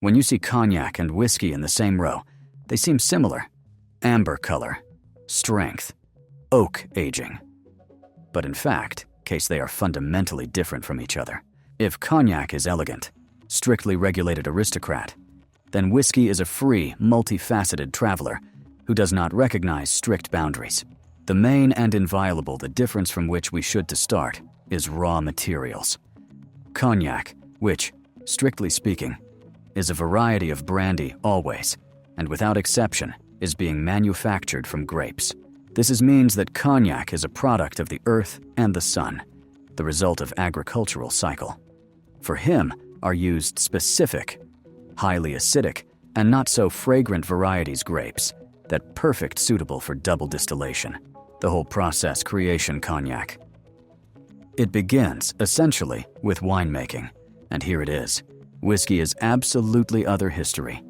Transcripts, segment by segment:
When you see cognac and whiskey in the same row, they seem similar. Amber color, strength, oak aging. But in fact, they are fundamentally different from each other. If cognac is elegant, strictly regulated aristocrat, then whiskey is a free, multifaceted traveler who does not recognize strict boundaries. The main and inviolable, the difference from which we should to start, is raw materials. Cognac, which, strictly speaking, is a variety of brandy always, and without exception, is being manufactured from grapes. This means that cognac is a product of the earth and the sun, the result of agricultural cycle. For him are used specific, highly acidic, and not so fragrant varieties grapes that perfect suitable for double distillation. The whole process creation cognac. It begins, essentially, with winemaking, and here it is. Whiskey is absolutely other history.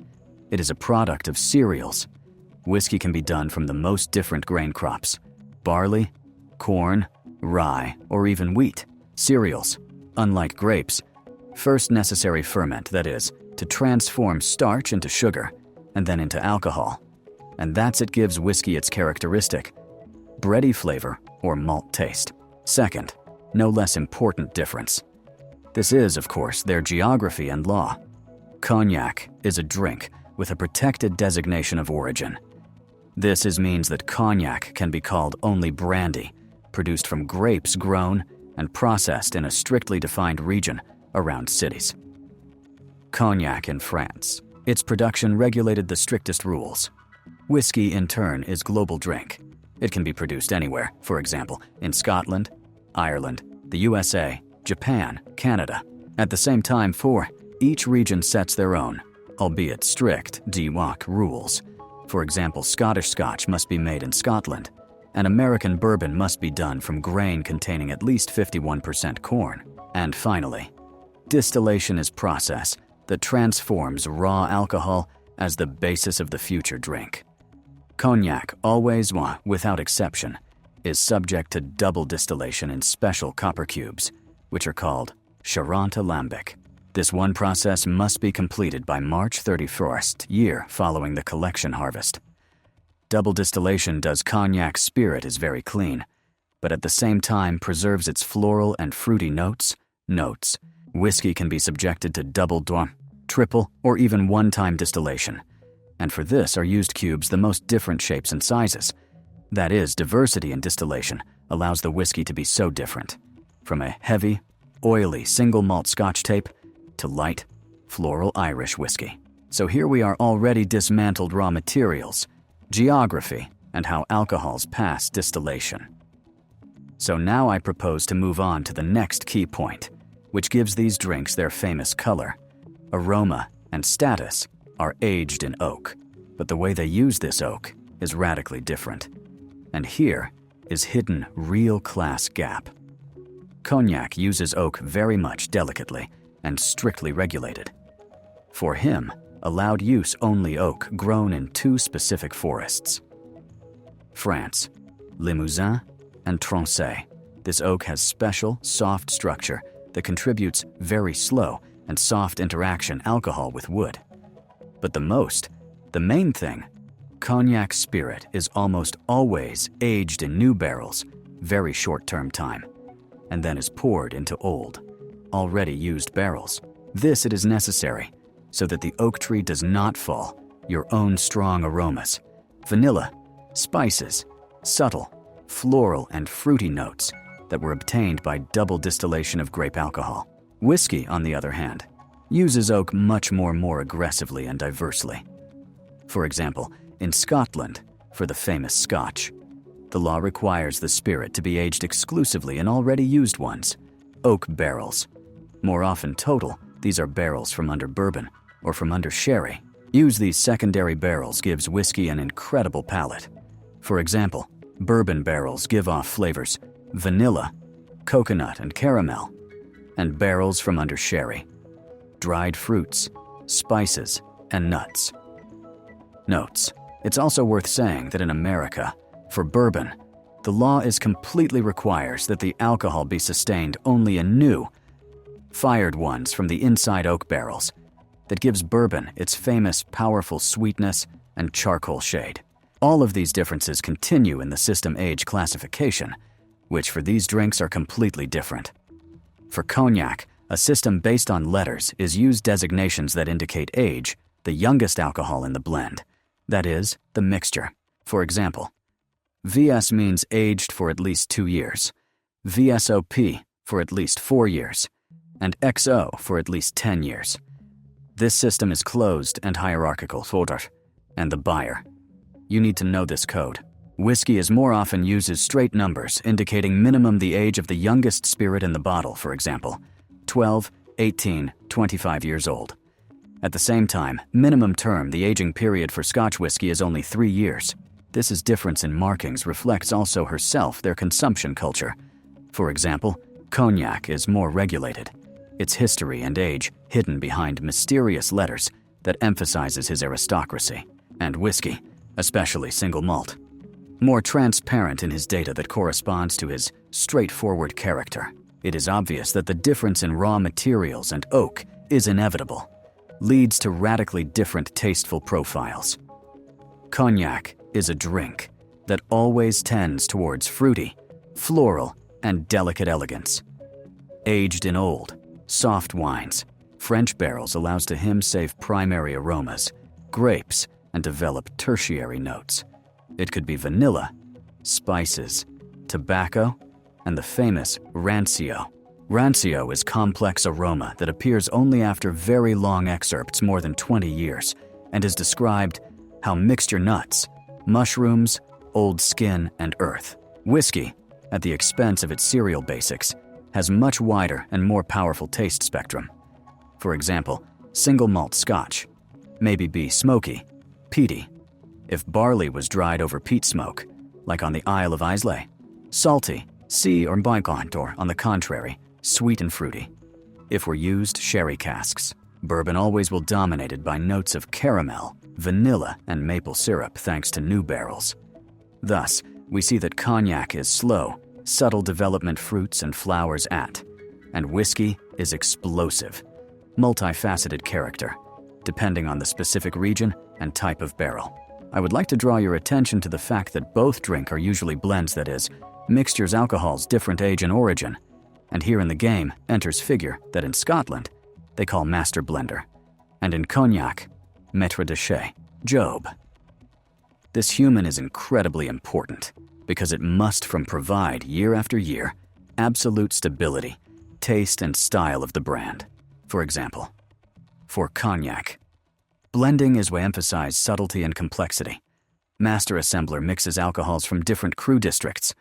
It is a product of cereals. Whiskey can be done from the most different grain crops: barley, corn, rye, or even wheat. Cereals, unlike grapes, first necessary ferment, that is, to transform starch into sugar and then into alcohol. And that's it gives whiskey its characteristic bready flavor or malt taste. Second, no less important difference. This is, of course, their geography and law. Cognac is a drink with a protected designation of origin. This means that cognac can be called only brandy, produced from grapes grown and processed in a strictly defined region around cities. Cognac in France. Its production regulated the strictest rules. Whiskey, in turn, is global drink. It can be produced anywhere, for example, in Scotland, Ireland, the USA, Japan, Canada. At the same time, each region sets their own, albeit strict, DWAC rules. For example, Scottish Scotch must be made in Scotland, and American bourbon must be done from grain containing at least 51% corn. And finally, distillation is process that transforms raw alcohol as the basis of the future drink. Cognac, always, without exception, is subject to double distillation in special copper cubes, which are called Charente Lambic. This one process must be completed by March 31st, year following the collection harvest. Double distillation does cognac spirit is very clean, but at the same time preserves its floral and fruity notes. Whiskey can be subjected to double, triple, or even one-time distillation, and for this are used cubes the most different shapes and sizes. That is, diversity in distillation allows the whiskey to be so different, from a heavy, oily single malt Scotch tape to light, floral Irish whiskey. So here we are already dismantled raw materials, geography, and how alcohols pass distillation. So now I propose to move on to the next key point, which gives these drinks their famous color. Aroma and status are aged in oak, but the way they use this oak is radically different. And here is hidden real class gap. Cognac uses oak very much delicately and strictly regulated. For him, allowed use only oak grown in two specific forests. France, Limousin and Tronchet. This oak has special, soft structure that contributes very slow and soft interaction alcohol with wood. But the main thing, cognac spirit is almost always aged in new barrels, very short-term time, and then is poured into old, already used barrels. This it is necessary so that the oak tree does not fall your own strong aromas, vanilla, spices, subtle, floral and fruity notes that were obtained by double distillation of grape alcohol. Whiskey, on the other hand, uses oak much more aggressively and diversely. For example, in Scotland, for the famous Scotch, the law requires the spirit to be aged exclusively in already used ones, oak barrels. More often total, these are barrels from under bourbon or from under sherry. Use these secondary barrels gives whiskey an incredible palate. For example, bourbon barrels give off flavors vanilla, coconut, and caramel, and barrels from under sherry, dried fruits, spices, and nuts. Notes: it's also worth saying that in America, for bourbon, the law completely requires that the alcohol be sustained only in new, fired ones from the inside oak barrels. that gives bourbon its famous powerful sweetness and charcoal shade. All of these differences continue in the system age classification, which for these drinks are completely different. For Cognac, a system based on letters is used designations that indicate age, the youngest alcohol in the blend, that is, the mixture. For example, VS means aged for at least 2 years, VSOP for at least 4 years, and XO for at least 10 years. This system is closed and hierarchical, and the buyer. You need to know this code. Whiskey is more often uses straight numbers indicating minimum the age of the youngest spirit in the bottle, for example, 12, 18, 25 years old. At the same time, minimum term, the aging period for Scotch whiskey is only 3 years. This difference in markings reflects also herself their consumption culture. For example, Cognac is more regulated, its history and age hidden behind mysterious letters that emphasizes his aristocracy, and whiskey, especially single malt, more transparent in his data that corresponds to his straightforward character. It is obvious that the difference in raw materials and oak is inevitable, leads to radically different tasteful profiles. Cognac is a drink that always tends towards fruity, floral, and delicate elegance. Aged in old, soft wines, French barrels allows to him save primary aromas, grapes, and develop tertiary notes. It could be vanilla, spices, tobacco, and the famous rancio. Rancio is complex aroma that appears only after very long excerpts more than 20 years and is described how mixture nuts, mushrooms, old skin, and earth. Whiskey, at the expense of its cereal basics, has much wider and more powerful taste spectrum. For example, single malt Scotch maybe be smoky, peaty. If barley was dried over peat smoke, like on the Isle of Islay, salty, sea or Baikonur, or on the contrary, sweet and fruity. If we're used sherry casks, bourbon always will dominated by notes of caramel, vanilla, and maple syrup thanks to new barrels. Thus, we see that Cognac is slow, subtle development fruits and flowers and whiskey is explosive, multifaceted character, depending on the specific region and type of barrel. I would like to draw your attention to the fact that both drink are usually blends, that is, mixtures alcohols different age and origin, and here in the game enters figure that in Scotland they call master blender, and in Cognac, maître de chai, Job. This human is incredibly important because it must provide year after year absolute stability, taste, and style of the brand. For example, for Cognac, blending is where emphasize subtlety and complexity. Master assembler mixes alcohols from different cru districts,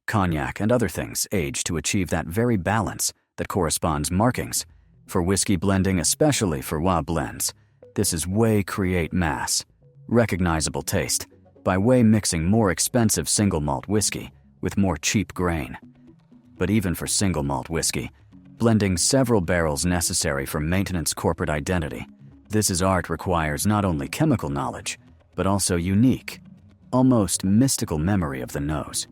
Cognac and other things age to achieve that very balance that corresponds markings. For whiskey blending, especially for WA blends, this is way create mass, recognizable taste, by way mixing more expensive single malt whiskey with more cheap grain. But even for single malt whiskey, blending several barrels necessary for maintenance corporate identity. This is art requires not only chemical knowledge, but also unique, almost mystical memory of the nose,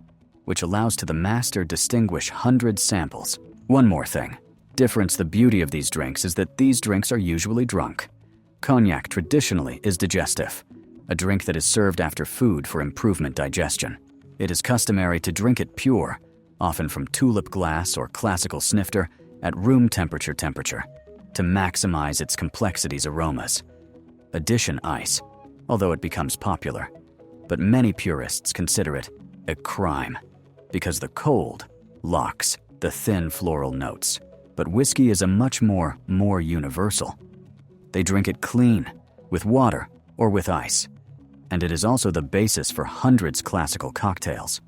which allows to the master distinguish hundreds samples. One more thing. The beauty of these drinks is that these drinks are usually drunk. Cognac traditionally is digestive, a drink that is served after food for improvement digestion. It is customary to drink it pure, often from tulip glass or classical snifter at room temperature to maximize its complexity's aromas. Addition ice, although it becomes popular, but many purists consider it a crime because the cold locks the thin floral notes. But whiskey is a much more universal. They drink it clean, with water or with ice, and it is also the basis for hundreds classical cocktails.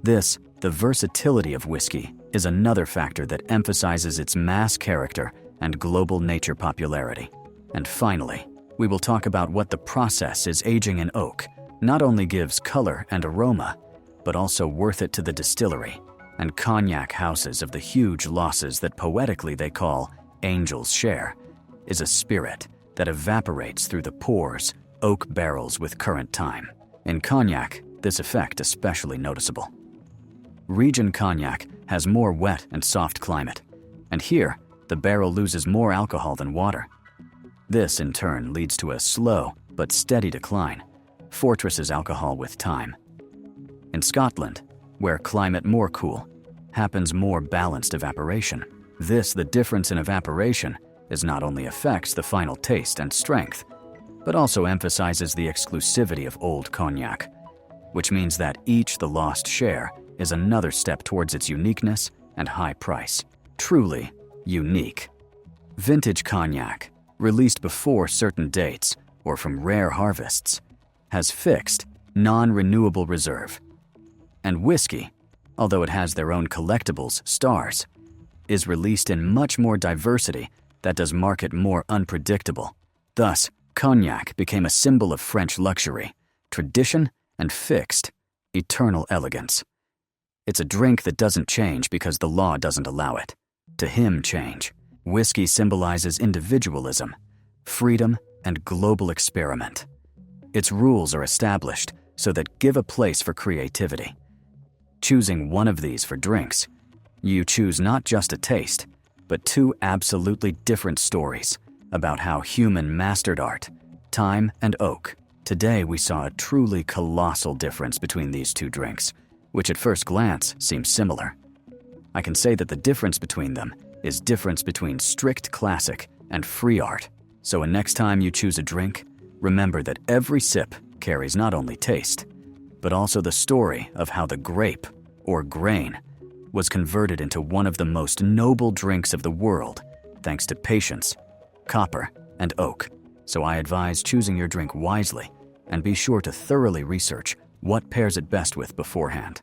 The versatility of whiskey, is another factor that emphasizes its mass character and global nature popularity. And finally, we will talk about what the process is aging in oak not only gives color and aroma, but also worth it to the distillery and cognac houses of the huge losses that poetically they call angel's share, is a spirit that evaporates through the pores oak barrels with current time. In cognac, this effect especially noticeable. Region Cognac has more wet and soft climate, and here, the barrel loses more alcohol than water. This, in turn, leads to a slow but steady decline, fortresses alcohol with time. In Scotland, where climate more cool, happens more balanced evaporation. The difference in evaporation is not only affects the final taste and strength, but also emphasizes the exclusivity of old cognac, which means that each the lost share is another step towards its uniqueness and high price. Truly unique. Vintage cognac, released before certain dates or from rare harvests, has fixed, non-renewable reserve. And whiskey, although it has their own collectibles, stars, is released in much more diversity that does mark it more unpredictable. Thus, cognac became a symbol of French luxury, tradition, and fixed, eternal elegance. It's a drink that doesn't change because the law doesn't allow it. To him, change. Whiskey symbolizes individualism, freedom, and global experiment. Its rules are established so that give a place for creativity. Choosing one of these for drinks, you choose not just a taste, but two absolutely different stories about how human mastered art, time and oak. Today we saw a truly colossal difference between these two drinks, which at first glance seems similar. I can say that the difference between them is difference between strict classic and free art. So next time you choose a drink, remember that every sip carries not only taste, but also the story of how the grape, or grain, was converted into one of the most noble drinks of the world thanks to patience, copper, and oak. So I advise choosing your drink wisely and be sure to thoroughly research what pairs it best with beforehand.